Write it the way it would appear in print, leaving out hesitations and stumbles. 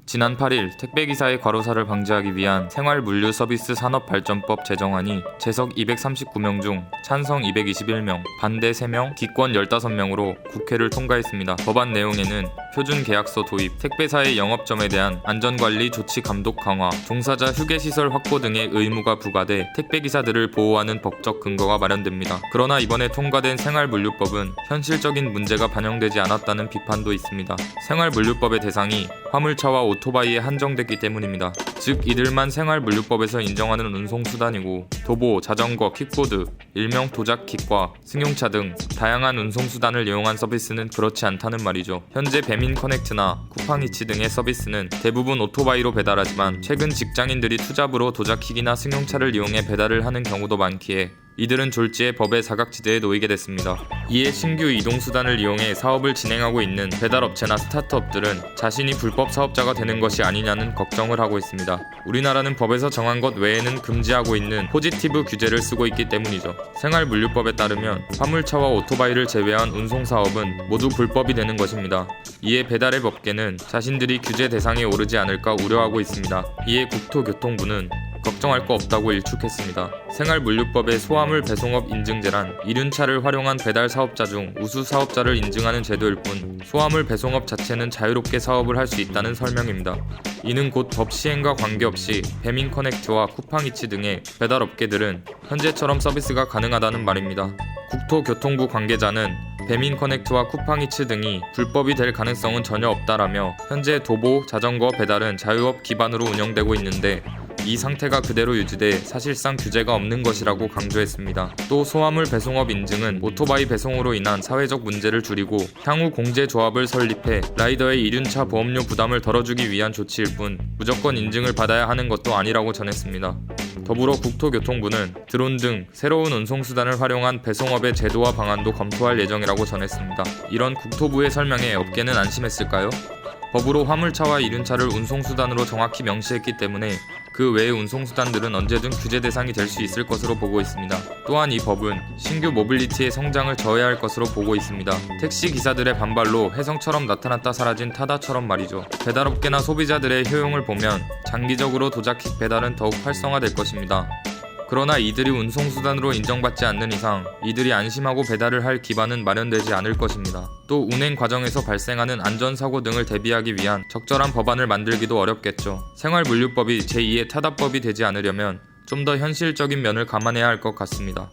지난 8일 택배기사의 과로사를 방지하기 위한 생활물류서비스산업발전법 제정안이 재석 239명 중 찬성 221명, 반대 3명, 기권 15명으로 국회를 통과했습니다. 법안 내용에는 표준계약서 도입, 택배사의 영업점에 대한 안전관리 조치 감독 강화, 종사자 휴게시설 확보 등의 의무가 부과돼 택배기사들을 보호하는 법적 근거가 마련됩니다. 그러나 이번에 통과된 생활물류법은 현실적인 문제가 반영되지 않았다는 비판도 있습니다. 생활물류법의 대상이 화물차와 오토바이에 한정됐기 때문입니다. 즉 이들만 생활물류법에서 인정하는 운송수단이고 도보, 자전거, 킥보드, 일명 도작킥과 승용차 등 다양한 운송수단을 이용한 서비스는 그렇지 않다는 말이죠. 현재 배민커넥트나 쿠팡이츠 등의 서비스는 대부분 오토바이로 배달하지만 최근 직장인들이 투잡으로 도작킥이나 승용차를 이용해 배달을 하는 경우도 많기에 이들은 졸지에 법의 사각지대에 놓이게 됐습니다. 이에 신규 이동수단을 이용해 사업을 진행하고 있는 배달업체나 스타트업들은 자신이 불법 사업자가 되는 것이 아니냐는 걱정을 하고 있습니다. 우리나라는 법에서 정한 것 외에는 금지하고 있는 포지티브 규제를 쓰고 있기 때문이죠. 생활물류법에 따르면 화물차와 오토바이를 제외한 운송사업은 모두 불법이 되는 것입니다. 이에 배달앱 업계는 자신들이 규제 대상에 오르지 않을까 우려하고 있습니다. 이에 국토교통부는 걱정할 거 없다고 일축했습니다. 생활물류법의 소화물 배송업 인증제란 이륜차를 활용한 배달 사업자 중 우수 사업자를 인증하는 제도일 뿐 소화물 배송업 자체는 자유롭게 사업을 할 수 있다는 설명입니다. 이는 곧 법 시행과 관계없이 배민커넥트와 쿠팡이츠 등의 배달업계들은 현재처럼 서비스가 가능하다는 말입니다. 국토교통부 관계자는 배민커넥트와 쿠팡이츠 등이 불법이 될 가능성은 전혀 없다라며 현재 도보, 자전거 배달은 자유업 기반으로 운영되고 있는데 이 상태가 그대로 유지돼 사실상 규제가 없는 것이라고 강조했습니다. 또 소화물 배송업 인증은 오토바이 배송으로 인한 사회적 문제를 줄이고 향후 공제조합을 설립해 라이더의 이륜차 보험료 부담을 덜어주기 위한 조치일 뿐 무조건 인증을 받아야 하는 것도 아니라고 전했습니다. 더불어 국토교통부는 드론 등 새로운 운송수단을 활용한 배송업의 제도화 방안도 검토할 예정이라고 전했습니다. 이런 국토부의 설명에 업계는 안심했을까요? 법으로 화물차와 이륜차를 운송수단으로 정확히 명시했기 때문에 그 외의 운송수단들은 언제든 규제 대상이 될 수 있을 것으로 보고 있습니다. 또한 이 법은 신규 모빌리티의 성장을 저해할 것으로 보고 있습니다. 택시 기사들의 반발로 혜성처럼 나타났다 사라진 타다처럼 말이죠. 배달업계나 소비자들의 효용을 보면 장기적으로 도작킥 배달은 더욱 활성화될 것입니다. 그러나 이들이 운송수단으로 인정받지 않는 이상 이들이 안심하고 배달을 할 기반은 마련되지 않을 것입니다. 또 운행 과정에서 발생하는 안전사고 등을 대비하기 위한 적절한 법안을 만들기도 어렵겠죠. 생활물류법이 제2의 타다법이 되지 않으려면 좀 더 현실적인 면을 감안해야 할 것 같습니다.